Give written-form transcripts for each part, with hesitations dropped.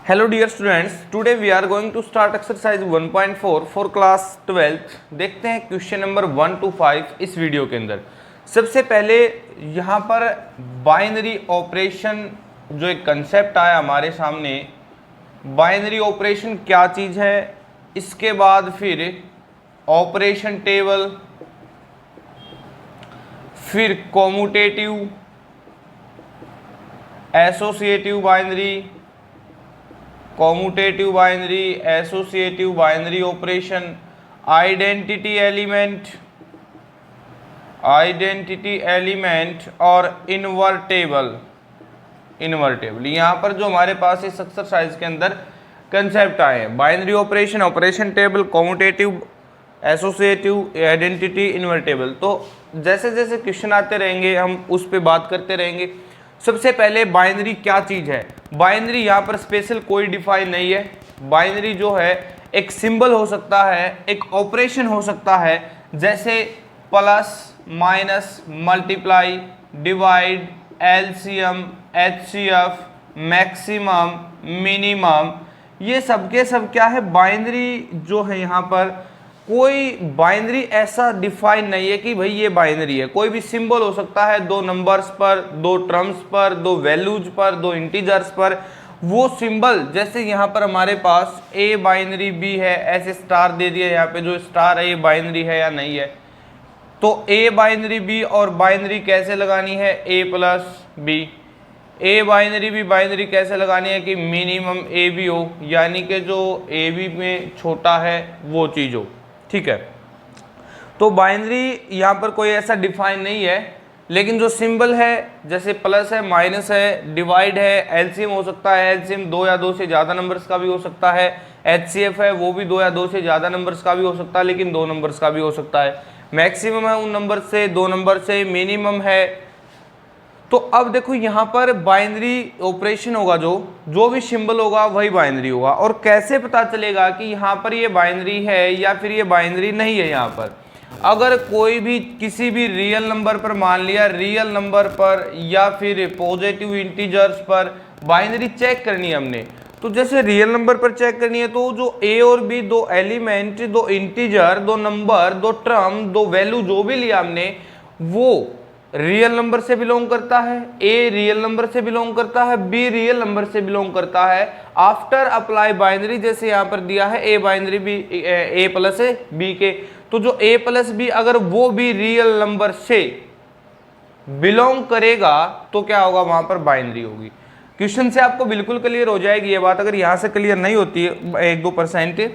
Hello dear students, today we are going to start exercise 1.4 for class 12th। देखते हैं question number 1 to 5 इस video के अंदर। सबसे पहले यहाँ पर बाइनरी ऑपरेशन जो एक कंसेप्ट आया हमारे सामने, बाइनरी ऑपरेशन क्या चीज़ है, इसके बाद फिर ऑपरेशन टेबल, फिर commutative, associative binary, commutative binary, associative binary operation, identity element और इन्वर्टेबल। यहाँ पर जो हमारे पास इस एक्सरसाइज के अंदर कंसेप्ट आए हैं, binary operation, operation table, commutative, associative, identity, invertible. तो जैसे जैसे क्वेश्चन आते रहेंगे हम उस पर बात करते रहेंगे। सबसे पहले बाइनरी क्या चीज़ है। बाइनरी यहाँ पर स्पेशल कोई डिफाइन नहीं है। बाइनरी जो है एक सिंबल हो सकता है, एक ऑपरेशन हो सकता है, जैसे plus, minus, multiply, divide, LCM, HCF, maximum, minimum. ये सब के सब क्या है, बाइनरी जो है। यहाँ पर कोई बाइनरी ऐसा डिफाइन नहीं है कि भाई ये बाइनरी है। कोई भी सिंबल हो सकता है, दो नंबर्स पर, दो टर्म्स पर, दो वैल्यूज पर, दो इंटीजर्स पर। वो सिंबल जैसे यहाँ पर हमारे पास ए बाइनरी बी है, ऐसे स्टार दे दिया यहाँ पे, जो स्टार है ये बाइनरी है या नहीं है। तो ए बाइनरी बी और बाइनरी कैसे लगानी है, a plus b. A binary b binary कैसे लगानी है कि मिनिमम ए बी हो, यानी कि जो ए बी में छोटा है वो चीज़ हो। ठीक है, तो बाइनरी यहाँ पर कोई ऐसा डिफाइन नहीं है, लेकिन जो सिंबल है जैसे प्लस है, माइनस है, डिवाइड है, एलसीएम हो सकता है, एलसीएम 2 या 2 से ज़्यादा नंबर्स का भी हो सकता है, एचसीएफ है वो भी 2 या 2 से ज़्यादा नंबर्स का भी हो सकता है, लेकिन 2 नंबर्स का भी हो सकता है, मैक्सिमम है उन नंबर से, 2 नंबर से, मिनिमम है। तो अब देखो यहाँ पर बाइनरी ऑपरेशन होगा, जो भी सिंबल होगा वही बाइनरी होगा। और कैसे पता चलेगा कि यहाँ पर ये बाइनरी है या फिर ये बाइनरी नहीं है। यहाँ पर अगर कोई भी किसी भी रियल नंबर पर, मान लिया रियल नंबर पर या फिर पॉजिटिव इंटीजर्स पर बाइनरी चेक करनी है हमने, तो जैसे रियल नंबर पर चेक करनी है तो जो ए और बी, दो एलिमेंट, दो इंटीजर, दो नंबर, दो टर्म, दो वैल्यू जो भी लिया हमने, वो रियल नंबर से बिलोंग करता है, ए रियल नंबर से बिलोंग करता है, बी रियल नंबर से बिलोंग करता है। आफ्टर अप्लाई बाइनरी, जैसे यहाँ पर दिया है A binary B, A plus B के, तो जो ए प्लस बी अगर वो भी रियल नंबर से बिलोंग करेगा तो क्या होगा, वहां पर बाइनरी होगी। क्वेश्चन से आपको बिल्कुल क्लियर हो जाएगी ये बात। अगर यहाँ से क्लियर नहीं होती है 1-2%,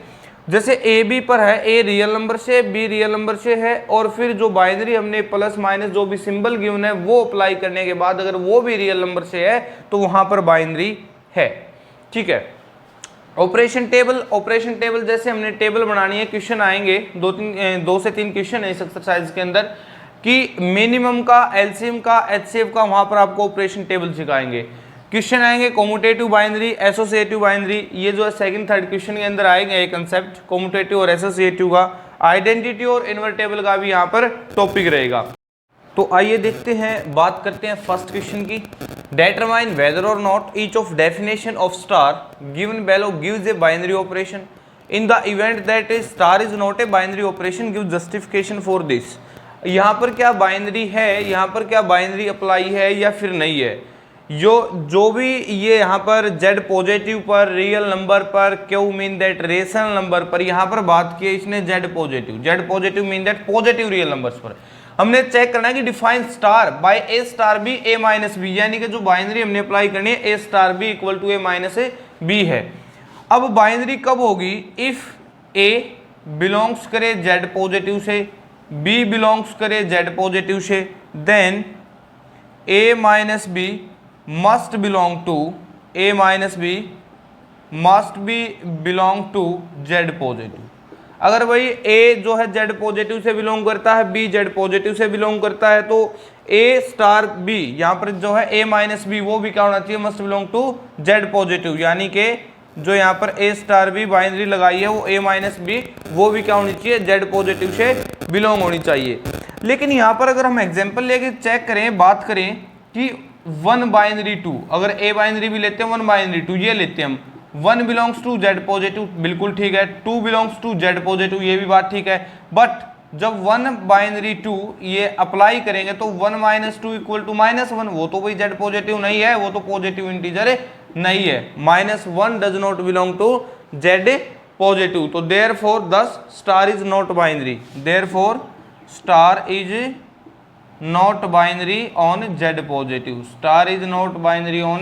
जैसे ए बी पर है, ए रियल नंबर से, बी रियल नंबर से है, और फिर जो बाइनरी हमने प्लस माइनस जो भी सिंबल गिवन है वो अप्लाई करने के बाद अगर वो भी रियल नंबर से है तो वहां पर बाइनरी है। ठीक है, ऑपरेशन टेबल जैसे हमने टेबल बनानी है, क्वेश्चन आएंगे 2 से 3 क्वेश्चन है इस एक्सरसाइज के अंदर कि मिनिमम का, एलसीएम का, एचसीएफ का, वहां पर आपको ऑपरेशन टेबल सिखाएंगे। क्वेश्चन आएंगे कॉम्यूटेटिव बाइनरी, एसोसिएटिव बाइनरी, ये जो है सेकंड थर्ड क्वेश्चन के अंदर आएंगे ये कंसेप्ट कॉम्यूटेटिव और एसोसिएटिव का। आइडेंटिटी और इन्वर्टेबल का भी यहाँ पर टॉपिक रहेगा। तो आइए देखते हैं, बात करते हैं फर्स्ट क्वेश्चन की। डिटरमाइन वेदर और not each of definition of star given below gives a binary operation. In the event that a star is not a binary operation give justification for this. यहाँ पर क्या binary है, यहाँ पर क्या binary apply है या फिर नहीं है। जो भी ये यहाँ पर जेड पॉजिटिव पर, रियल नंबर पर, Q mean that rational number पर, यहाँ पर बात की इसने Z positive mean that positive real numbers पर। हमने चेक करना है कि define star by A star B A minus b, यानी कि जो बाइनरी हमने अप्लाई करनी है a star B equal to a minus b है। अब बाइनरी कब होगी, इफ ए बिलोंग्स करे जेड पॉजिटिव से, बी बिलोंग्स करे जेड पॉजिटिव से, then A minus B must belong to, a minus b must be belong to z positive. अगर भाई a जो है z पॉजिटिव से बिलोंग करता है, b z पॉजिटिव से बिलोंग करता है, तो a स्टार b यहाँ पर जो है a माइनस बी वो भी क्या होना चाहिए, must belong to z positive, यानी कि जो यहाँ पर a स्टार b बाइनरी लगाई है वो a माइनस बी वो भी क्या होनी चाहिए, z पॉजिटिव से बिलोंग होनी चाहिए। लेकिन यहाँ पर अगर हम एग्जाम्पल लेके चेक करें, बात करें कि 1 बाइनरी 2, अगर ए बाइनरी भी लेते हैं 1 बाइनरी 2 ये लेते हैं हम, 1 बिलोंग्स टू जेड पॉजिटिव, बिल्कुल ठीक है। 2 बिलोंग्स टू जेड पॉजिटिव, ये भी बात ठीक है। बट जब 1 बाइनरी 2 ये अप्लाई करेंगे तो 1 माइनस टू इक्वल टू -1, वो तो भाई जेड पॉजिटिव नहीं है, वो तो पॉजिटिव इंटीजर नहीं है। -1 does not belong to Z positive, तो therefore the star is not binary, therefore star is not binary on Z positive, star is not binary on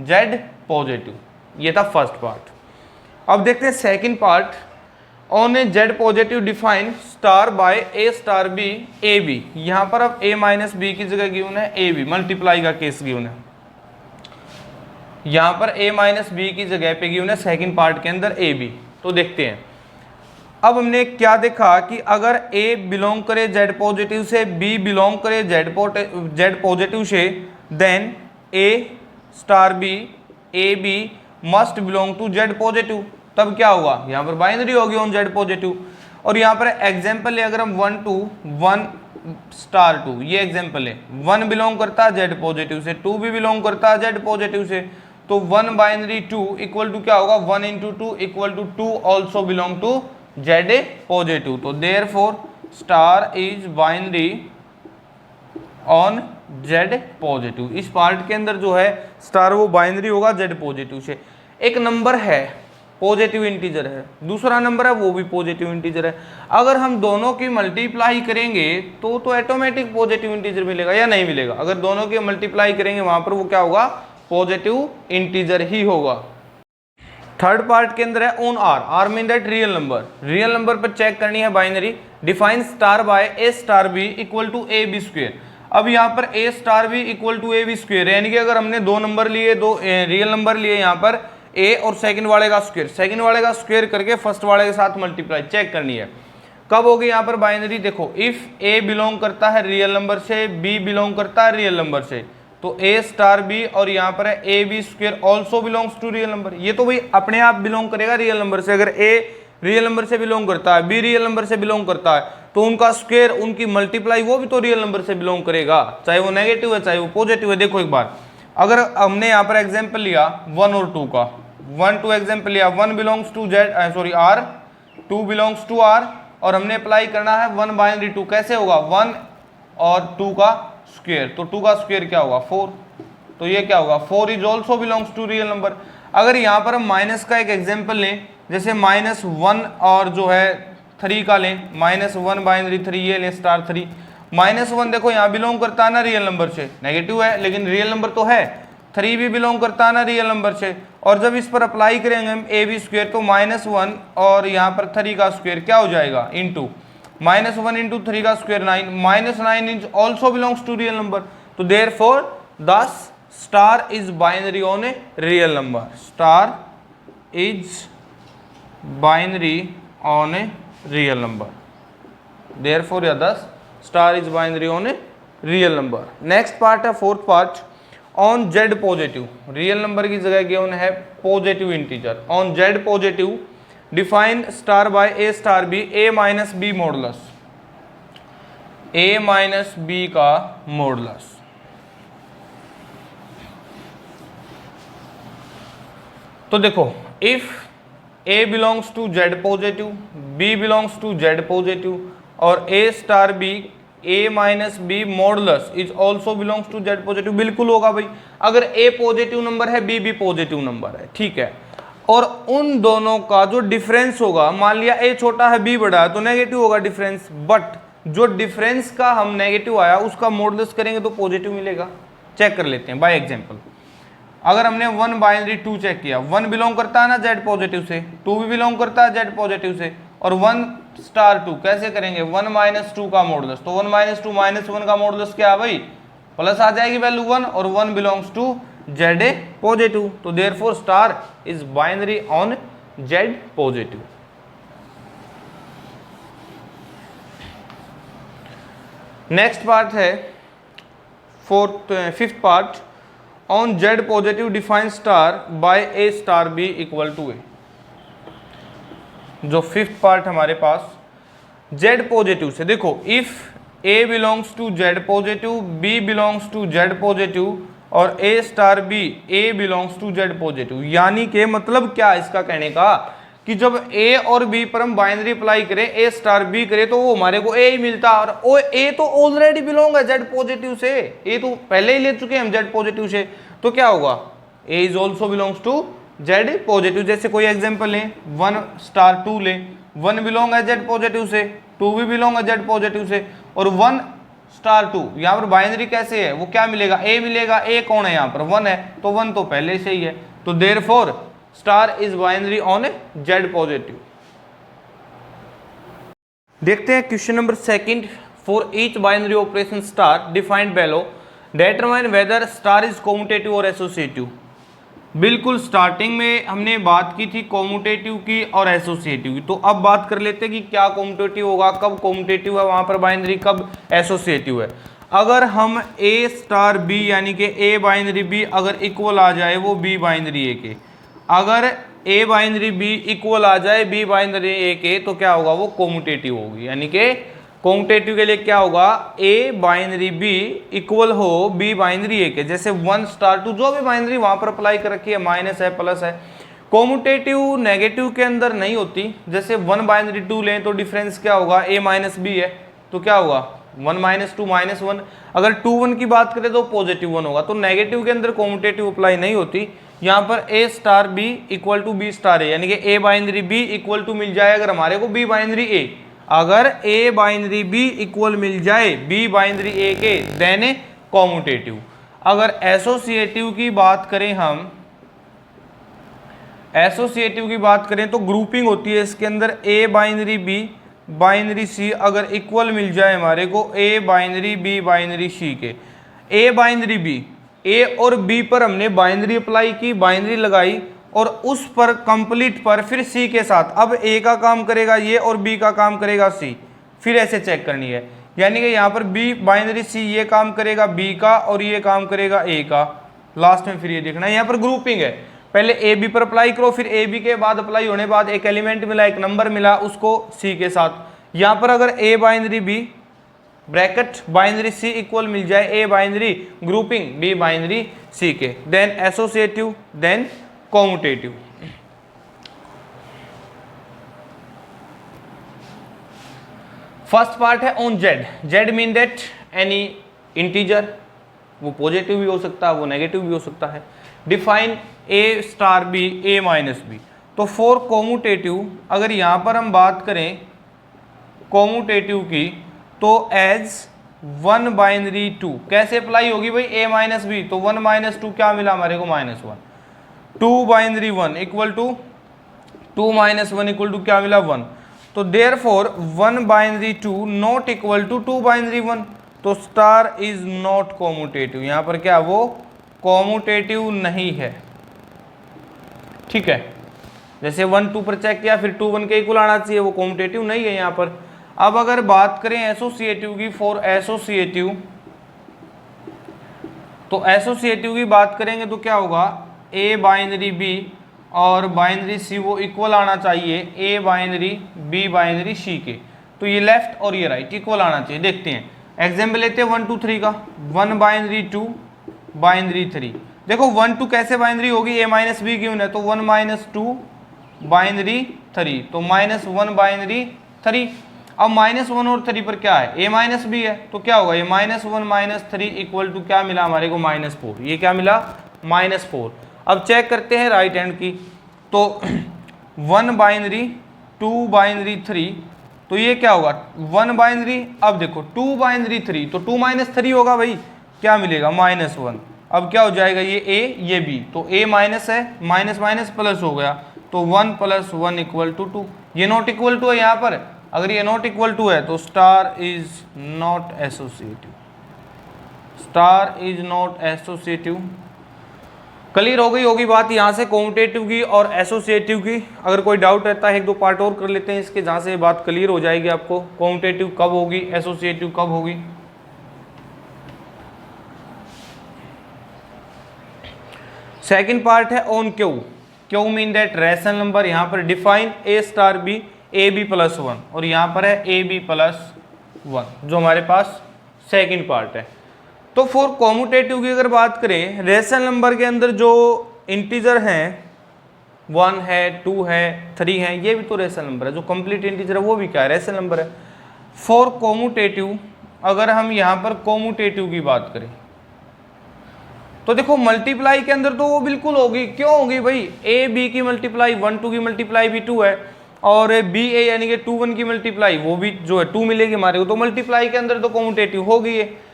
Z positive. ये था first part. अब देखते हैं second part. On a Z positive define star by A star B A b. यहां पर अब ए minus B की जगह गिवन है ए बी, मल्टीप्लाई का केस गिवन है। यहां पर ए माइनस बी की जगह पे गिवन है सेकंड पार्ट के अंदर ए बी। तो देखते हैं, अब हमने क्या देखा कि अगर ए बिलोंग करे जेड पॉजिटिव से, बी बिलोंग करे जेड पॉजिटिव से, then A star B A B must belong to Z positive. तब क्या होगा, यहाँ पर बाइनरी होगी ऑन जेड पॉजिटिव। और यहाँ पर एग्जाम्पल है, अगर हम 1 2 1 स्टार 2, ये एग्जाम्पल है। 1 बिलोंग करता है जेड पॉजिटिव से, 2 भी बिलोंग करता है जेड पॉजिटिव से, तो 1 बाइनरी 2 इक्वल टू क्या होगा, 1 into 2 equal to 2 also belong to Z positive. तो therefore star is binary on Z positive. इस पार्ट के अंदर जो है स्टार वो बाइनरी होगा जेड पॉजिटिव से। एक नंबर है पॉजिटिव इंटीजर है, दूसरा नंबर है वो भी पॉजिटिव इंटीजर है। अगर हम दोनों की मल्टीप्लाई करेंगे तो ऑटोमेटिक पॉजिटिव इंटीजर मिलेगा या नहीं मिलेगा। अगर दोनों की मल्टीप्लाई करेंगे वहां पर वो क्या होगा, पॉजिटिव इंटीजर ही होगा। थर्ड पार्ट के अंदर है on R, R mean that real number. Real number पर चेक करनी है binary. Define star by A star B equal to A b square. अब यहाँ पर ए star B equal to A b square, यानी कि अगर हमने दो नंबर लिए, दो रियल नंबर लिए यहाँ पर ए और सेकंड वाले का स्क्वायर, सेकंड वाले का स्क्वायर करके फर्स्ट वाले के साथ मल्टीप्लाई चेक करनी है। कब होगी यहाँ पर बाइनरी, देखो इफ ए बिलोंग करता है रियल नंबर से, बी बिलोंग करता है रियल नंबर से, तो ए स्टार बी और यहाँ पर है A B square also belongs to real number. ये तो भाई अपने आप बिलोंग करेगा रियल नंबर से। अगर ए रियल नंबर से बिलोंग करता है, बी रियल नंबर से बिलोंग करता है, तो उनका स्क्वायर, उनकी मल्टीप्लाई वो भी तो रियल नंबर से बिलोंग करेगा, चाहे वो नेगेटिव है चाहे वो पॉजिटिव है। देखो एक बार, अगर हमने यहाँ पर एग्जाम्पल लिया 1 और 2 का, 1 2 एग्जाम्पल लिया, 1 belongs to Z sorry R, 2 belongs to R, और हमने अप्लाई करना है 1 बाइनरी 2। कैसे होगा, 1 और 2 का स्क्वायर, तो 2 का स्क्वायर क्या होगा 4, तो ये क्या होगा 4 is also belongs to real number. अगर यहाँ पर हम माइनस का एक एग्जाम्पल लें, जैसे -1 और जो है 3 का लें, -1 बाइनरी 3 ये लें स्टार 3, -1 देखो यहाँ बिलोंग करता है ना रियल नंबर से, नेगेटिव है लेकिन रियल नंबर तो है, 3 भी बिलोंग करता है ना रियल नंबर से। और जब इस पर अप्लाई करेंगे हम ए बी स्क्वायर, तो -1 और यहाँ पर 3 का स्क्वायर क्या हो जाएगा, इंटू -1 इंटू 3 का square 9, -9 is also belongs to real number. तो therefore the star is binary on a real number, star is binary on a real number, therefore या the star is binary on a real number. Next part है fourth part, on Z positive. Real number की जगह given है positive integer. On Z positive define star by A star B A minus B modulus, A minus B का modulus. तो देखो if A belongs to Z positive, B belongs to Z positive, और A star B A minus B modulus is also belongs to Z positive, बिल्कुल होगा भाई। अगर A positive number है, B भी पॉजिटिव नंबर है, ठीक है, और उन दोनों का जो डिफरेंस होगा, मान लिया ए छोटा है बी बड़ा है, तो नेगेटिव होगा डिफरेंस, बट जो डिफरेंस का हम नेगेटिव आया उसका मॉडुलस करेंगे तो पॉजिटिव मिलेगा। चेक कर लेते हैं बाय एग्जांपल। अगर हमने 1 बाइनरी 2 चेक किया, 1 बिलोंग करता है ना जेड पॉजिटिव से, 2 भी बिलोंग करता है जेड पॉजिटिव से, और 1 स्टार 2 कैसे करेंगे, 1 माइनस 2 का मॉडुलस, तो 1 माइनस 2 -1 का मॉडुलस क्या है भाई, प्लस आ जाएगी वैल्यू 1, और 1 बिलोंग्स टू जेड पॉजिटिव, तो therefore star is binary on Z positive. Next part है fifth part, on Z positive define star by A star B equal to A. जो fifth part हमारे पास Z positive से, देखो if A belongs to Z positive, B belongs to Z positive, और A star B A belongs to Z positive. यानी कि मतलब क्या इसका कहने का कि जब ए और बी पर हम बाइनरी अप्लाई करें, ए स्टार बी करें, तो वो हमारे को ए ही मिलता है। और ए तो ऑलरेडी बिलोंग है जेड पॉजिटिव से, ए तो पहले ही ले चुके हैं हम जेड पॉजिटिव से, तो क्या होगा A is also belongs to Z positive. जैसे कोई एग्जांपल लें, 1 स्टार 2 लें, 1 बिलोंग है जेड पॉजिटिव से, 2 भी बिलोंग है जेड पॉजिटिव से, और 1 स्टार 2 यहाँ पर बाइनरी कैसे है, वो क्या मिलेगा, ए मिलेगा। ए कौन है यहाँ पर, 1 है, तो 1 तो पहले से ही है, तो therefore star is binary on Z positive. देखते हैं question number 2 for each binary operation star defined below determine whether star is commutative और एसोसिएटिव। बिल्कुल स्टार्टिंग में हमने बात की थी कॉम्यूटेटिव की और एसोसिएटिव की, तो अब बात कर लेते हैं कि क्या कॉम्यूटेटिव होगा, कब कॉम्यूटेटिव है वहां पर बाइनरी, कब एसोसिएटिव है। अगर हम ए स्टार बी यानी कि ए बाइनरी बी अगर इक्वल आ जाए वो बी बाइनरी ए के, अगर ए बाइनरी बी इक्वल आ जाए बी बाइनरी ए के, तो क्या होगा, वो कॉम्यूटेटिव होगी। यानी कि कॉम्यूटेटिव के लिए क्या होगा, ए बाइनरी बी इक्वल हो बी बाइनरी ए के। जैसे 1 स्टार 2 जो भी बाइनरी वहां पर अप्लाई कर रखी है, माइनस है प्लस है। कॉम्यूटेटिव नेगेटिव के अंदर नहीं होती। जैसे 1 बाइनरी 2 लें तो डिफरेंस क्या होगा, ए माइनस बी है, तो क्या होगा 1 माइनस 2 माइनस 1। अगर 2 1 की बात करें तो पॉजिटिव 1 होगा। तो नेगेटिव के अंदर कॉम्यूटेटिव अप्लाई नहीं होती। यहाँ पर ए star B equal to B star A, यानी कि A binary B equal to मिल जाए अगर हमारे को बी बाइनरी ए, अगर ए बाइनरी बी इक्वल मिल जाए बी बाइनरी ए के, देन कॉम्यूटेटिव। अगर एसोसिएटिव की बात करें हम, एसोसिएटिव की बात करें तो ग्रुपिंग होती है इसके अंदर, ए बाइनरी बी बाइनरी सी अगर इक्वल मिल जाए हमारे को ए बाइनरी बी बाइनरी सी के। ए बाइनरी बी, ए और बी पर हमने बाइनरी अप्लाई की, बाइनरी लगाई, और उस पर कंप्लीट पर फिर सी के साथ, अब ए का काम करेगा ये और बी का काम करेगा सी, फिर ऐसे चेक करनी है। यानी कि यहाँ पर बी बाइनरी सी ये काम करेगा बी का और ये काम करेगा ए का, लास्ट में फिर ये देखना है। यहाँ पर ग्रुपिंग है, पहले ए बी पर अप्लाई करो, फिर ए बी के बाद अप्लाई होने बाद एक एलिमेंट मिला, एक नंबर मिला, उसको सी के साथ। यहाँ पर अगर A binary B bracket binary C equal मिल जाए A binary grouping B binary C के, then associative, then commutative. First part है on Z. Z mean that any integer, वो पॉजिटिव भी हो सकता है, वो नेगेटिव भी हो सकता है। Define A star B A minus B. तो फॉर कॉम्यूटेटिव अगर यहां पर हम बात करें कॉम्यूटेटिव की, तो एज 1 बाइनरी 2 कैसे अप्लाई होगी भाई, ए माइनस बी, तो 1 माइनस 2 क्या मिला हमारे को, -1। 2 binary 1 equal to 2 minus 1 equal to क्या मिला, 1। तो therefore 1 binary 2 not equal to 2 binary 1, तो स्टार इज नॉट कॉम्यूटेटिव। यहां पर क्या, वो कॉम्यूटेटिव नहीं है। ठीक है, जैसे 1 2 पर चेक किया, फिर 2 1 के इक्वल आना चाहिए, वो कॉम्यूटेटिव नहीं है यहां पर। अब अगर बात करें एसोसिएटिव की, फॉर एसोसिएटिव, तो एसोसिएटिव की बात करेंगे तो क्या होगा, ए बाइनरी बी और बाइनरी सी वो इक्वल आना चाहिए ए बाइनरी बी बाइनरी सी के। तो ये लेफ्ट और ये राइट इक्वल आना चाहिए। देखते हैं एग्जाम्पल लेते हैं 1 2 3 का। 1 बाइनरी 2 बाइनरी 3। देखो 1 2 कैसे बाइनरी होगी, ए माइनस बी क्यों है, तो 1 माइनस 2 बाइनरी 3, तो -1 बाइनरी 3। अब -1 और 3 पर क्या है, ए माइनस बी है, तो क्या होगा, ये -1 माइनस 3 इक्वल टू क्या मिला हमारे को, -4। ये क्या मिला, -4। अब चेक करते हैं राइट हैंड की, तो 1 बाइनरी 2 बाइनरी 3, तो ये क्या होगा 1 बाइनरी, अब देखो 2 बाइनरी 3, तो 2 माइनस 3 होगा भाई, क्या मिलेगा -1। अब क्या हो जाएगा, ये ए ये बी, तो ए माइनस है, माइनस माइनस प्लस हो गया, तो 1 + 1 इक्वल टू 2। ये नॉट इक्वल टू है यहाँ पर, अगर ये नॉट इक्वल टू है तो star is not associative, star is not associative. Clear हो गई होगी बात यहाँ से कॉम्यूटेटिव की और एसोसिएटिव की। अगर कोई डाउट रहता है 1 2 पार्ट और कर लेते हैं इसके, जहाँ से बात क्लियर हो जाएगी आपको, कॉम्यूटेटिव कब होगी, एसोसिएटिव कब होगी। सेकंड पार्ट है on Q. Q mean that rational number. यहाँ पर define A star B A B + 1 और यहाँ पर है ए बी + 1, जो हमारे पास सेकंड पार्ट है। तो फॉर कॉम्यूटेटिव की अगर बात करें, रेशनल नंबर के अंदर जो इंटीजर हैं 1 है, 2 है, 3 है, ये भी तो रेशनल नंबर है। जो कंप्लीट इंटीजर है वो भी क्या है, रेशनल नंबर है। फॉर कॉम्यूटेटिव अगर हम यहाँ पर कॉम्यूटेटिव की बात करें तो देखो मल्टीप्लाई के अंदर तो वो बिल्कुल होगी, क्यों होगी भाई, ए बी की मल्टीप्लाई 1 2 की मल्टीप्लाई भी 2 है, और बी ए यानी कि 2 1 की मल्टीप्लाई वो भी जो है 2 मिलेगी हमारे को, तो मल्टीप्लाई के अंदर तो कॉम्यूटेटिव होगी है।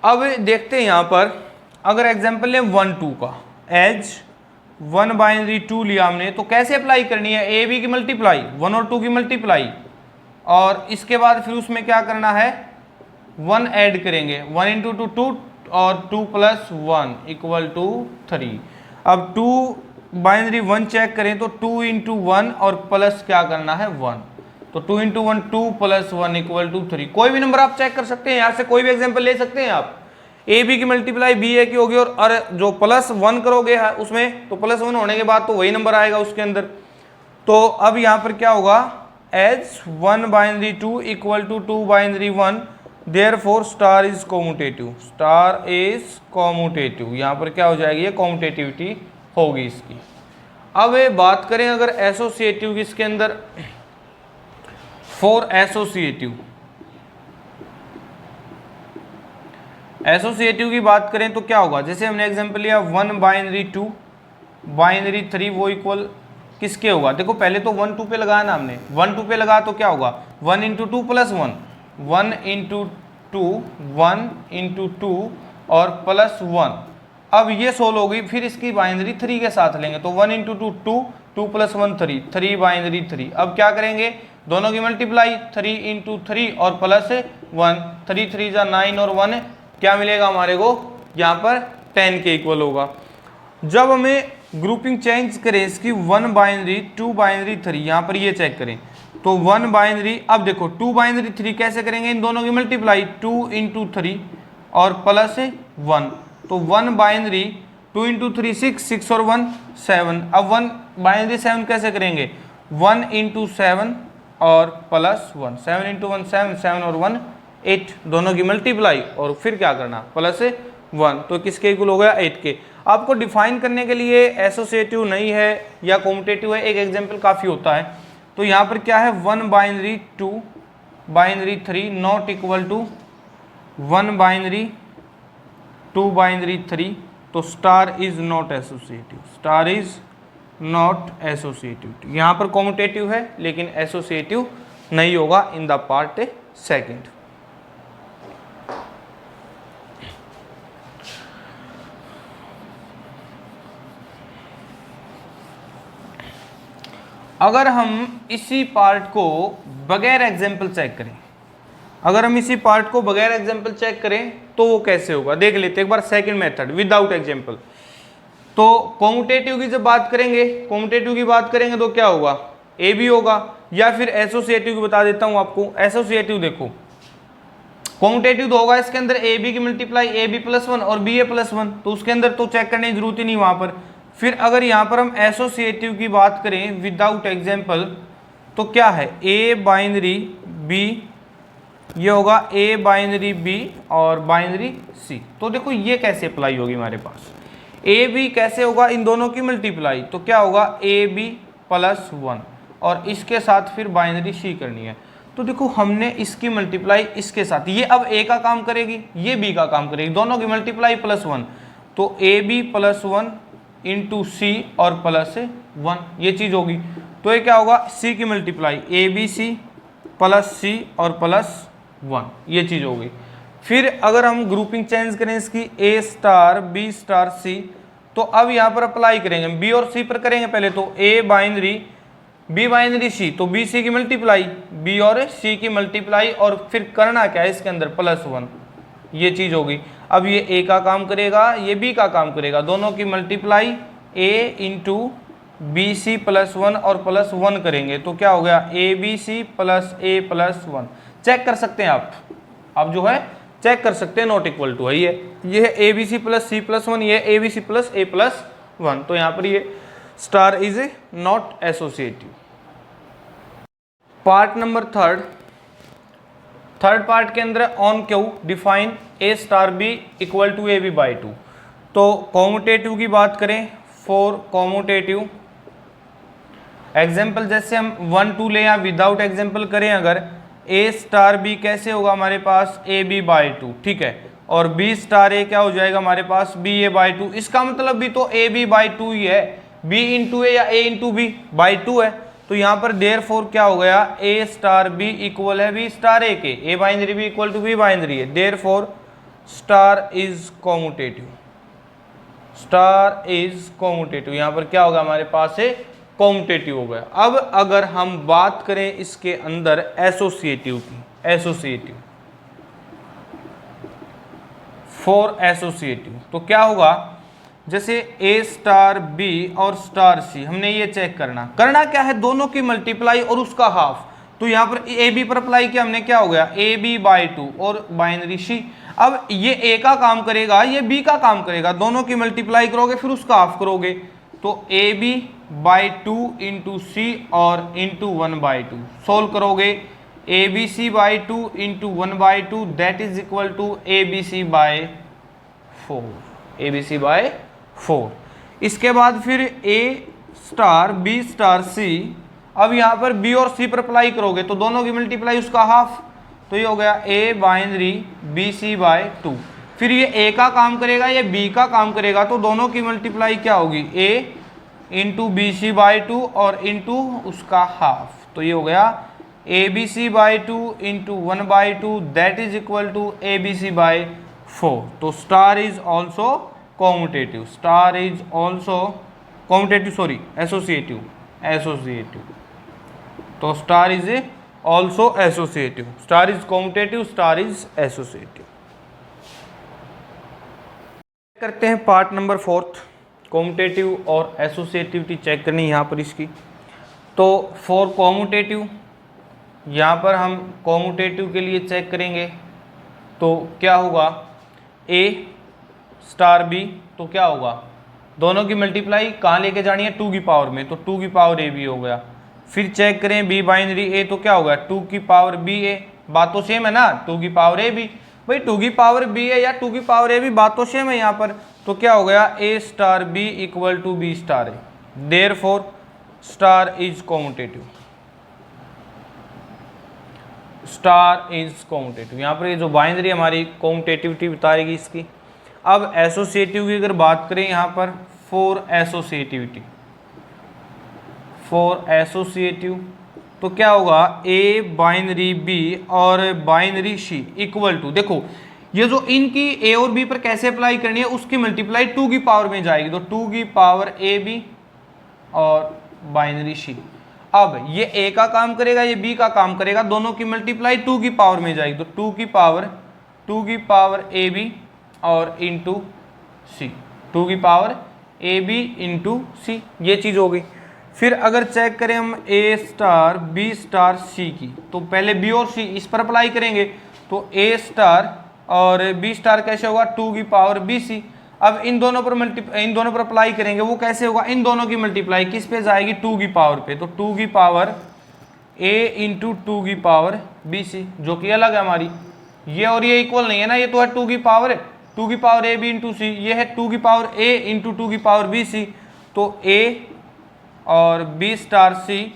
अब देखते हैं यहाँ पर अगर एग्जाम्पल लें 1 2 का, एज 1 बाइनरी 2 लिया हमने, तो कैसे अप्लाई करनी है, ए बी की मल्टीप्लाई 1 और 2 की मल्टीप्लाई, और इसके बाद फिर उसमें क्या करना है 1 ऐड करेंगे, 1 इंटू 2 2 और 2 प्लस 1 इक्वल टू 3। अब 2 बाइनरी 1 चेक करें तो 2 इंटू 1 और प्लस क्या करना है 1, तो 2 इंटू 1 2 प्लस 1 इक्वल टू 3। कोई भी नंबर आप चेक कर सकते हैं, यहाँ से कोई भी एग्जाम्पल ले सकते हैं आप। ए बी की मल्टीप्लाई बी ए की होगी, और जो प्लस 1 करोगे उसमें तो प्लस 1 होने के बाद तो वही नंबर आएगा उसके अंदर। तो अब यहाँ पर क्या होगा, as 1 binary 2 equal to 2 binary 1, therefore star is commutative, star is commutative. यहाँ पर क्या हो जाएगी, ये कॉम्यूटेटिविटी होगी इसकी। अब ये बात करें अगर एसोसिएटिव की, इसके अंदर फॉर एसोसिएटिव की बात करें तो क्या होगा, जैसे हमने एग्जांपल लिया 1 बाइनरी 2 बाइनरी 3 वो इक्वल किसके होगा, देखो पहले तो 1 2 पे लगाया ना हमने, 1 2 पे लगा तो क्या होगा 1 इंटू 2 प्लस 1, 1 इंटू 2 1 इंटू 2 और प्लस 1। अब ये सोल्व होगी, फिर इसकी बाइनरी 3 के साथ लेंगे, तो 1 इंटू 2 2 2 प्लस 1 3 3 बाइनरी 3। अब क्या करेंगे, दोनों की मल्टीप्लाई 3 इंटू 3 और प्लस 1, 3 3 जा 9 और 1 क्या मिलेगा हमारे को, यहाँ पर 10 के इक्वल होगा। जब हमें ग्रुपिंग चेंज करें इसकी 1 बाइनरी 2 बाइनरी 3, यहाँ पर ये चेक करें तो 1 बाइनरी, अब देखो 2 बाइनरी 3 कैसे करेंगे, इन दोनों की मल्टीप्लाई 2 इंटू 3 और प्लस 1, तो 1 बाइनरी 2 इंटू 3 6 6 और 1 7। अब 1 बाइनरी 7 कैसे करेंगे, 1 इंटू 7 और प्लस 1, 7 इंटू 1 7 7 और 1 8, दोनों की मल्टीप्लाई और फिर क्या करना प्लस 1, तो किसके इक्वल हो गया 8 के। आपको डिफाइन करने के लिए एसोसिएटिव नहीं है या कॉम्यूटेटिव है, एक एग्जांपल काफ़ी होता है। तो यहाँ पर क्या है 1 binary 2 binary 3 not equal to 1 binary 2 binary 3, तो star is not associative, star is not associative. यहाँ पर कॉम्यूटेटिव है लेकिन एसोसिएटिव नहीं होगा इन द पार्ट सेकंड। अगर हम इसी पार्ट को बगैर एग्जाम्पल चेक करें, अगर हम इसी पार्ट को बगैर एग्जाम्पल चेक करें तो वो कैसे होगा, देख लेते एक बार सेकंड मेथड विदाउट एग्जाम्पल। तो कॉम्यूटेटिव की जब बात करेंगे, कॉम्यूटेटिव की बात करेंगे तो क्या होगा, ए बी होगा, या फिर एसोसिएटिव की बता देता हूं आपको। एसोसिएटिव देखो, कॉम्यूटेटिव तो होगा इसके अंदर ए बी की मल्टीप्लाई ए बी प्लस 1 और बी ए प्लस 1, तो उसके अंदर तो चेक करने की जरूरत ही नहीं वहां पर। फिर अगर यहाँ पर हम एसोसिएटिव की बात करें विदाउट एग्जाम्पल तो क्या है, ए बाइनरी बी, ये होगा ए बाइनरी बी और बाइनरी सी। तो देखो ये कैसे अप्लाई होगी हमारे पास, ए बी कैसे होगा, इन दोनों की मल्टीप्लाई, तो क्या होगा ए बी प्लस 1 और इसके साथ फिर बाइनरी सी करनी है। तो देखो हमने इसकी मल्टीप्लाई इसके साथ, ये अब ए का काम करेगी, ये बी का काम करेगी, दोनों की मल्टीप्लाई प्लस 1, तो A B plus 1 into C और प्लस 1, ये चीज़ होगी। तो ये क्या होगा, सी की multiply A B C plus C और प्लस 1, ये चीज़ होगी। फिर अगर हम ग्रुपिंग चेंज करें इसकी ए स्टार बी स्टार सी, तो अब यहाँ पर अप्लाई करेंगे, बी और सी पर करेंगे पहले, तो ए बाइनरी बी बाइनरी सी, तो बी सी की मल्टीप्लाई बी और सी की मल्टीप्लाई और फिर करना क्या है इसके अंदर प्लस 1, ये चीज़ होगी। अब ये ए का काम करेगा, ये बी का काम करेगा, दोनों की multiply A into B C plus 1 और प्लस 1 करेंगे, तो क्या हो गया A B C plus A plus 1। Check कर सकते हैं आप जो है चेक कर सकते हैं, नॉट इक्वल टू है ये है A B C plus C plus 1, ये A B C plus A plus 1, तो यहाँ पर ये star is A not associative. Part number third part के अंदर on Q define A star B equal to A B by two. तो commutative की बात करें, फॉर कॉम्यूटेटिव एग्जाम्पल जैसे हम 1 2 ले या विदाउट एग्जाम्पल करें, अगर ए स्टार बी कैसे होगा हमारे पास ए बी बाई टू, ठीक है, और बी स्टार ए क्या हो जाएगा हमारे पास बी ए बाई टू। इसका मतलब भी तो ए बी बाई टू ही है, बी इंटू ए या A into B by two है। तो यहाँ पर देयर फोर क्या हो गया, ए स्टार बी इक्वल है बी स्टार ए के, A binary B equal to B binary है, therefore star is commutative, star is commutative. यहाँ पर क्या होगा हमारे पास है कॉम्यूटेटिव हो गया। अब अगर हम बात करें इसके अंदर एसोसिएटिव की, एसोसिएटिव फॉर एसोसिएटिव, तो क्या होगा, जैसे ए स्टार बी और स्टार सी, हमने ये चेक करना क्या है, दोनों की मल्टीप्लाई और उसका हाफ। तो यहाँ पर ए बी पर अप्लाई किया हमने, क्या हो गया ए बी बाई टू और बाइनरी सी। अब ये ए का काम करेगा, ये बी का काम करेगा, दोनों की मल्टीप्लाई करोगे फिर उसका हाफ करोगे, तो A B by two into C और इंटू 1 बाई टू। सोल्व करोगे A B C by two into 1 by two, that is equal to A B C by 4, A B C by 4। इसके बाद फिर A star B star C, अब यहाँ पर B और सी पर अप्लाई करोगे तो दोनों की मल्टीप्लाई उसका हाफ, तो ये हो गया A binary B C by 2। फिर ये ए का काम करेगा, ये बी का काम करेगा, तो दोनों की मल्टीप्लाई क्या होगी A into B C by 2 और इंटू उसका हाफ, तो ये हो गया A B C by 2 into 1 by 2, that is equal to A B C by 4। तो star is also commutative, star is also commutative, sorry associative, associative. तो star is also associative, star is commutative, star is associative. करते हैं part number 4, commutative और associativity check करनी यहाँ पर इसकी। तो फॉर कॉम्यूटेटिव, यहाँ पर हम कॉम्यूटेटिव के लिए चेक करेंगे, तो क्या होगा ए स्टार बी, तो क्या होगा दोनों की मल्टीप्लाई कहाँ लेके जानी है 2 की पावर में, तो 2 की पावर ए बी हो गया। फिर चेक करें बी बाइनरी ए, तो क्या होगा 2 की पावर बी ए, बात तो सेम है ना, 2 की पावर ए बी, भाई 2 की पावर बी ए या 2 की पावर ए बी बात तो सेम है यहाँ पर। तो क्या हो गया A star B equal to B star A, therefore star is commutative, star is commutative. यहाँ पर ये जो बाइनरी हमारी कॉम्यूटेटिविटी बताएगी इसकी। अब एसोसिएटिव की अगर बात करें यहाँ पर फॉर एसोसिएटिविटी, फॉर एसोसिएटिव, तो क्या होगा ए बाइनरी बी और बाइनरी सी इक्वल टू, देखो ये जो इनकी ए और बी पर कैसे अप्लाई करनी है, उसकी मल्टीप्लाई 2 की पावर में जाएगी, तो 2 की पावर ए बी और बाइनरी सी। अब ये ए का काम करेगा, ये बी का काम करेगा, दोनों की मल्टीप्लाई 2 की पावर में जाएगी, तो 2 की पावर ए बी और इंटू सी, 2 की पावर ए बी इंटू सी, ये चीज़ हो गई। फिर अगर चेक करें हम ए स्टार बी स्टार सी की, तो पहले बी और सी इस पर अप्लाई करेंगे, तो ए स्टार और बी स्टार कैसे होगा 2 की पावर बी सी। अब इन दोनों पर अप्लाई करेंगे, वो कैसे होगा, इन दोनों की मल्टीप्लाई किस पे जाएगी 2 की पावर पे, तो 2 की पावर ए इंटू 2 की पावर बी सी, जो कि अलग है हमारी, ये और ये इक्वल नहीं है ना, ये तो है 2 की पावर ए बी इंटू सी, ये है 2 की पावर ए इंटू 2 की पावर बी सी। तो ए और बी स्टार सी,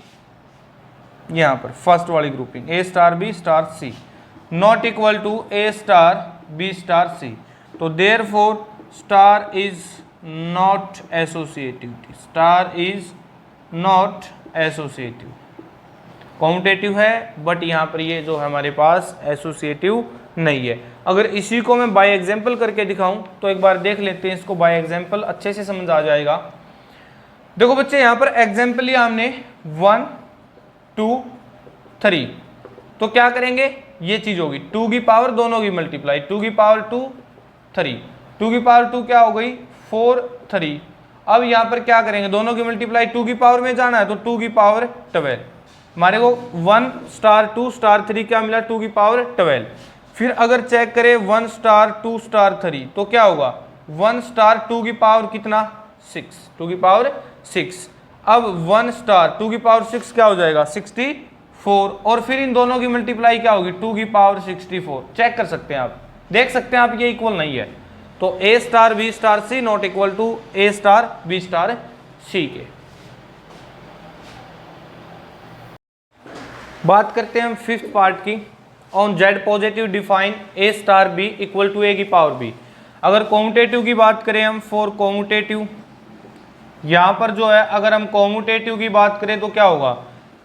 यहाँ पर फर्स्ट वाली grouping A star B star C not equal to A star B star C, तो therefore star is not associative, star is not associative. Commutative है but यहाँ पर ये जो है हमारे पास एसोसिएटिव नहीं है। अगर इसी को मैं बाय एग्जाम्पल करके दिखाऊं तो एक बार देख लेते हैं इसको, बाय एग्जाम्पल अच्छे से समझ आ जाएगा। देखो बच्चे यहाँ पर एग्जाम्पल लिया हमने 1 2 3, तो क्या करेंगे ये चीज होगी 2 की पावर दोनों की मल्टीप्लाई, 2 की पावर 2 3, 2 की पावर 2 क्या हो गई 4 3। अब यहाँ पर क्या करेंगे दोनों की मल्टीप्लाई 2 की पावर में जाना है, तो 2 की पावर 12, हमारे को 1 स्टार 2 स्टार 3 क्या मिला 2 की पावर 12। फिर अगर चेक करें 1 स्टार 2 स्टार 3, तो क्या होगा 1 स्टार 2 की पावर कितना 6, 2 की पावर 6। अब 1 स्टार 2 की पावर 6 क्या हो जाएगा 64, 4 और फिर इन दोनों की मल्टीप्लाई क्या होगी 2 की पावर 64। चेक कर सकते हैं आप, देख सकते हैं आप ये इक्वल नहीं है। तो A star B star C not equal to A star B star C के। बात करते हैं हम फिफ्थ पार्ट की। On Z positive define A star B equal to A की पावर बी। अगर कॉम्यूटेटिव की बात करें हम, फॉर कॉम्यूटेटिव यहाँ पर जो है अगर हम कॉम्यूटेटिव की बात करें तो क्या होगा,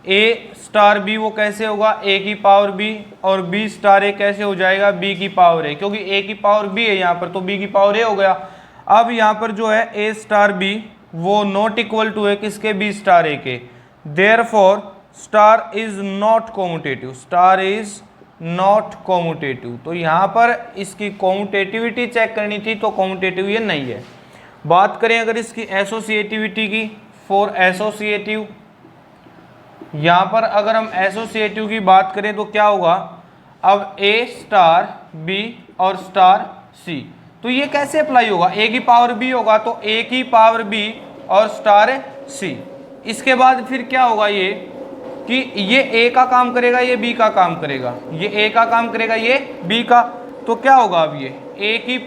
ए स्टार बी वो कैसे होगा ए की पावर बी, और बी स्टार ए कैसे हो जाएगा बी की पावर ए, क्योंकि ए की पावर बी है यहाँ पर तो बी की पावर ए हो गया। अब यहाँ पर जो है ए स्टार बी वो नॉट इक्वल टू है किसके, बी स्टार ए के। Therefore star is not commutative, star is not commutative. तो यहाँ पर इसकी कॉम्यूटेटिविटी चेक करनी थी तो कॉम्यूटेटिव ये नहीं है। बात करें अगर इसकी एसोसिएटिविटी की, फॉर एसोसिएटिव यहाँ पर अगर हम एसोसिएटिव की बात करें तो क्या होगा, अब ए स्टार बी और स्टार सी, तो ये कैसे अप्लाई होगा, ए की पावर बी होगा तो ए की पावर बी और स्टार सी। इसके बाद फिर क्या होगा ये कि ये ए का काम करेगा ये बी का काम करेगा, ये ए का काम करेगा ये बी का, तो क्या होगा अब ये ए की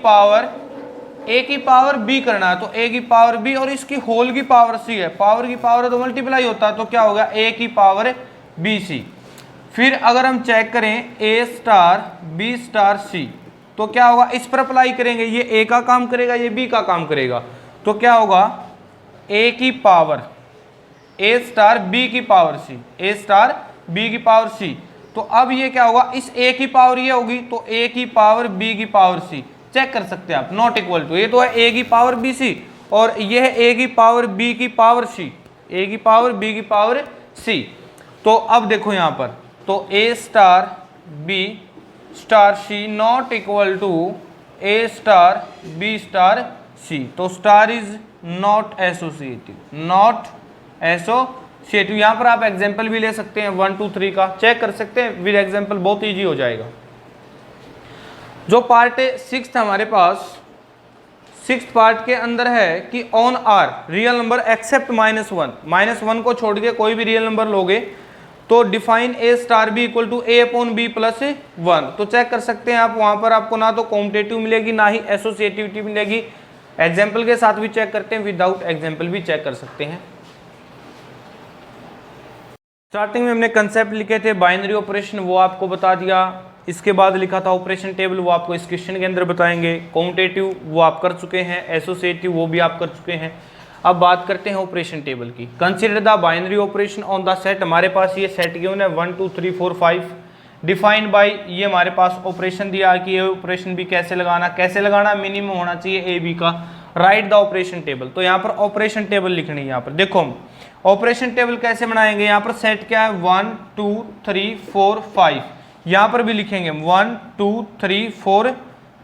पावर बी करना है तो ए की पावर बी और इसकी होल की पावर सी है, पावर की पावर तो मल्टीप्लाई होता है तो क्या होगा ए की पावर बी सी। फिर अगर हम चेक करें ए स्टार बी स्टार सी तो क्या होगा, इस पर अप्लाई करेंगे, ये ए का काम करेगा ये बी का काम करेगा, तो क्या होगा ए की पावर ए स्टार बी की पावर सी, ए स्टार बी की पावर सी। तो अब ये क्या होगा, इस ए की पावर ये होगी तो ए की पावर बी की पावर सी। चेक कर सकते हैं आप, नॉट इक्वल टू, ये तो है ए की पावर बी सी और ये है ए की पावर बी की पावर सी, ए की पावर बी की पावर सी। तो अब देखो यहाँ पर तो A star B star C not equal to A star B star C. तो star is not associative, not associative. यहाँ पर आप एग्जाम्पल भी ले सकते हैं 1 2 3 का, चेक कर सकते हैं विद एग्जाम्पल, बहुत ईजी हो जाएगा। जो पार्ट है सिक्स्थ हमारे पास, सिक्स्थ पार्ट के अंदर है कि on R real number except -1 को छोड़ के कोई भी रियल नंबर लोगे तो define A star B equal to A upon B plus 1। तो चेक कर सकते हैं आप, वहां पर आपको ना तो कॉम्पिटेटिव मिलेगी ना ही एसोसिएटिविटी मिलेगी। एग्जाम्पल के साथ भी चेक करते हैं, विदाउट एग्जाम्पल भी चेक कर सकते हैं। स्टार्टिंग में हमने कंसेप्ट लिखे थे बाइनरी ऑपरेशन, वो आपको बता दिया। इसके बाद लिखा था ऑपरेशन टेबल, वो आपको इस क्वेश्चन के अंदर बताएंगे। कॉम्यूटेटिव वो आप कर चुके हैं, एसोसिएटिव वो भी आप कर चुके हैं। अब बात करते हैं ऑपरेशन टेबल की। Consider the binary operation on the set, हमारे पास ये सेट गिवन है 1 2 3 4 5 डिफाइंड बाय, ये हमारे पास ऑपरेशन दिया कि ये ऑपरेशन भी कैसे लगाना, मिनिमम होना चाहिए ए बी का। राइट द ऑपरेशन टेबल, तो यहाँ पर ऑपरेशन टेबल लिखनी है। यहाँ पर देखो हम ऑपरेशन टेबल कैसे बनाएंगे, यहाँ पर सेट क्या है 1 2 3 4 5, यहाँ पर भी लिखेंगे 1 2 3 4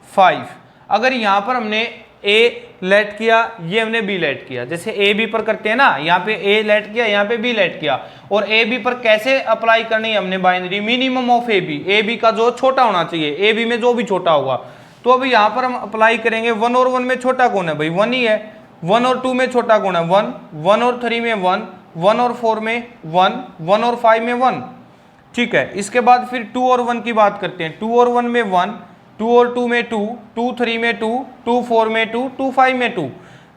5। अगर यहाँ पर हमने ए लेट किया, ये हमने बी लेट किया, जैसे ए बी पर करते हैं ना, यहाँ पे ए लेट किया, यहाँ पे बी लेट किया, और ए बी पर कैसे अप्लाई करनी है हमने binary, minimum of A B का जो छोटा होना चाहिए, ए बी में जो भी छोटा होगा। तो अभी यहाँ पर हम अप्लाई करेंगे 1 और 1 में छोटा कौन है भाई, 1 ही है। 1 और 2 में छोटा कौन है 1, 1 और 3 में 1, 1 और 4 में 1, 1 और 5 में 1, ठीक है। इसके बाद फिर 2 और 1 की बात करते हैं, 2 और 1 में 1, 2 और 2 में 2, 2 3 में 2, 2 4 में 2, 2 5 में 2।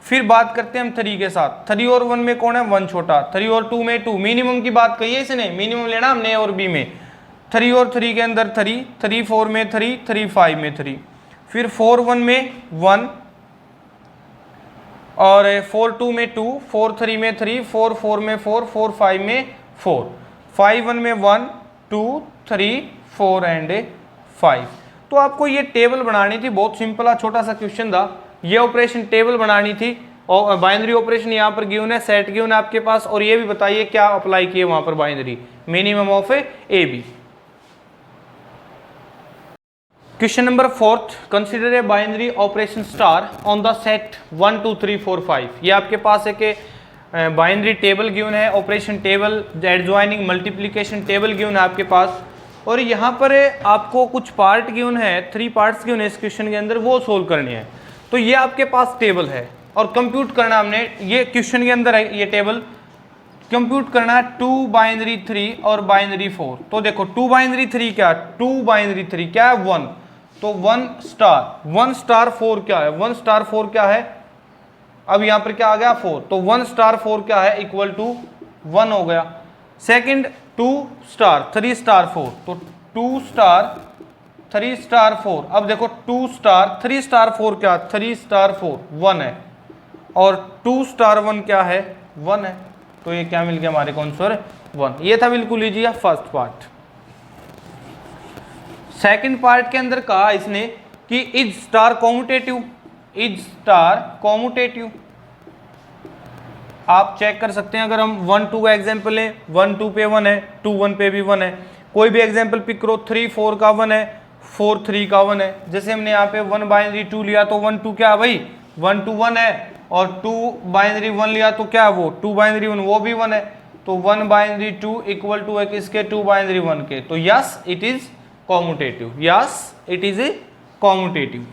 फिर बात करते हैं हम 3 के साथ, 3 और 1 में कौन है 1 छोटा, 3 और 2 में 2, मिनिमम की बात कही है इसने, मिनिमम लेना हमने ए और बी में। 3 और 3 के अंदर 3, 3 4 में 3, 3 5 में 3। फिर 4 1 में 1 और 4 2 में 2, 4 3 में 3, 4 4 में 4, 4 5 में 4, 5 1 में 1 2 3 4 एंड 5। तो आपको ये टेबल बनानी थी, बहुत सिंपल छोटा सा क्वेश्चन था। ये ऑपरेशन टेबल बनानी थी और बाइनरी ऑपरेशन यहाँ पर गिवन है, सेट गिवन है आपके पास, और ये भी बताइए क्या अप्लाई किए वहां पर binary, minimum of A B. Question number 4, consider a binary operation star on the set 1 2 3 4 5। ये आपके पास है कि बाइनरी टेबल गिवन है, operation table, adjoining multiplication table given है आपके पास, और यहाँ पर आपको कुछ पार्ट गिवन है, 3 पार्ट्स गिवन है इस क्वेश्चन के अंदर, वो सोल्व करने हैं। तो ये आपके पास टेबल है और कंप्यूट करना हमने, ये क्वेश्चन के अंदर है ये टेबल, कंप्यूट करना है 2 बाइनरी 3 और बाइनरी 4। तो देखो 2 बाइनरी 3 क्या है, 2 बाइनरी 3 क्या है 1, तो 1 स्टार 4 क्या है, 1 स्टार 4 क्या है, अब यहां पर क्या आ गया 4, तो 1 स्टार 4 क्या है इक्वल टू 1 हो गया। सेकंड 2 स्टार 3 स्टार 4, तो 2 स्टार 3 स्टार 4, अब देखो 2 स्टार 3 स्टार 4 क्या, 3 स्टार 4 1 है, और 2 स्टार 1 क्या है 1 है, तो ये क्या मिल गया हमारे को आंसर 1। ये था बिल्कुल easy first part. Second part के अंदर कहा इसने कि is star commutative, is star commutative. आप चेक कर सकते हैं, अगर हम 1 2 का एग्जांपल लें, 1 2 पे 1 है, 2 1 पे भी 1 है, कोई भी एग्जांपल पिक करो, 3 4 का 1 है, 4 3 का 1 है। जैसे हमने यहाँ पे 1 बाइनरी 2 लिया तो 1 2 क्या है भाई 1 2 1 है, और 2 बाइनरी 1 लिया तो क्या है वो 2 बाइनरी 1 वो भी 1 है, तो 1 बाइनरी 2 इक्वल टू है किसके 2 बाइनरी 1 के, तो yes it is commutative, yes it is a commutative.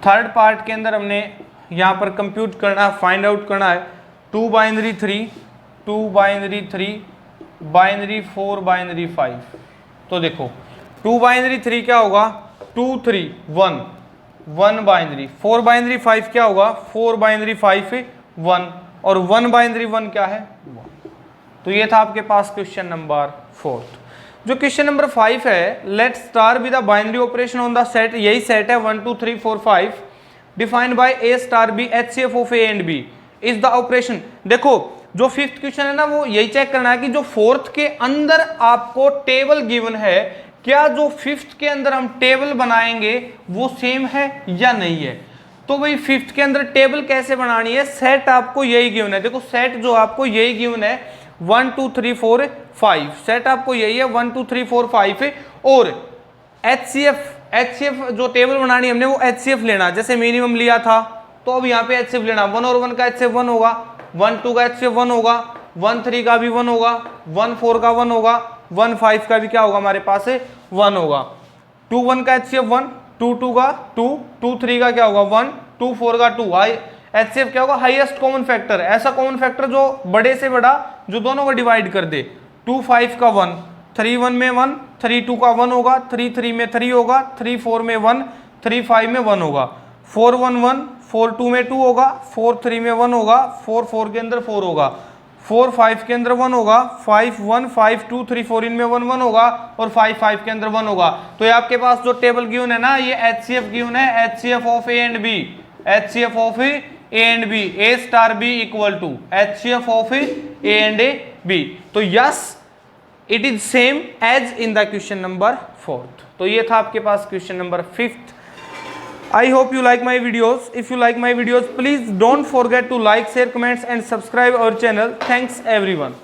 Third part के अंदर हमने यहाँ पर कंप्यूट करना है, फाइंड आउट करना है 2 बाइनरी 3, 2 बाइनरी 3, बाइनरी 4, बाइनरी 5। तो देखो 2 बाइनरी 3 क्या होगा 2 3 1, 1 बाइनरी, 4 बाइनरी 5 क्या होगा 4 बाइनरी 5 1, और 1 बाइनरी 1 क्या है 1। तो ये था आपके पास क्वेश्चन नंबर 4। जो क्वेश्चन नंबर 5 है, let star be the binary operation on the set, यही सेट है 1 2 3 4 5 defined by A star B HCF of A and B is the operation. देखो जो फिफ्थ क्वेश्चन है ना, वो यही चेक करना है कि जो फोर्थ के अंदर आपको टेबल गिवन है, क्या जो फिफ्थ के अंदर हम टेबल बनाएंगे वो सेम है या नहीं है। तो भाई फिफ्थ के अंदर टेबल कैसे बनानी है, सेट आपको यही गिवन है। देखो सेट जो आपको यही गिवन है 1 2 3 4 5, सेट आपको यही है 1 2 3 4 5, और एचसीएफ जो टेबल बनानी है हमने वो एचसीएफ लेना, जैसे मिनिमम लिया था तो अब यहाँ पे एचसीएफ लेना, 1 और 1 का एचसीएफ 1 होगा, 1 2 का एचसीएफ 1 होगा, 1 3 का भी 1 होगा, 1 4 का 1 होगा, 1 5 का भी क्या होगा हमारे पास 1 होगा, 2 1 का एचसीएफ 1, 2 2 का 2, 2 3 का क्या होगा 1, 2 4 का 2। एचसीएफ क्या होगा हाईएस्ट कॉमन फैक्टर, ऐसा कॉमन फैक्टर जो बड़े से बड़ा जो दोनों को डिवाइड कर दे। 2 5 का 1, 3 1 में 1, 3 2 का 1 होगा, 3 3 में 3 होगा, 3 4 में 1, 3 5 में 1 होगा, 4 1 1, 4 2 में 2 होगा, 4 3 में 1 होगा, 4 4 के अंदर 4 होगा, 4 5 के अंदर 1 होगा, 5 1 5 2 3 4 इनमें 1 1 होगा, और 5 5 के अंदर 1 होगा। तो ये आपके पास जो टेबल गिवन है ना, ये एचसीएफ गिवन है, HCF of A and B, HCF of A and B, A star B equal to HCF of A and B. तो yes it is same as in the question number 4। तो ये था आपके पास question number 5। I hope you like my videos. If you like my videos, please don't forget to like, share, comments and subscribe our channel. Thanks everyone.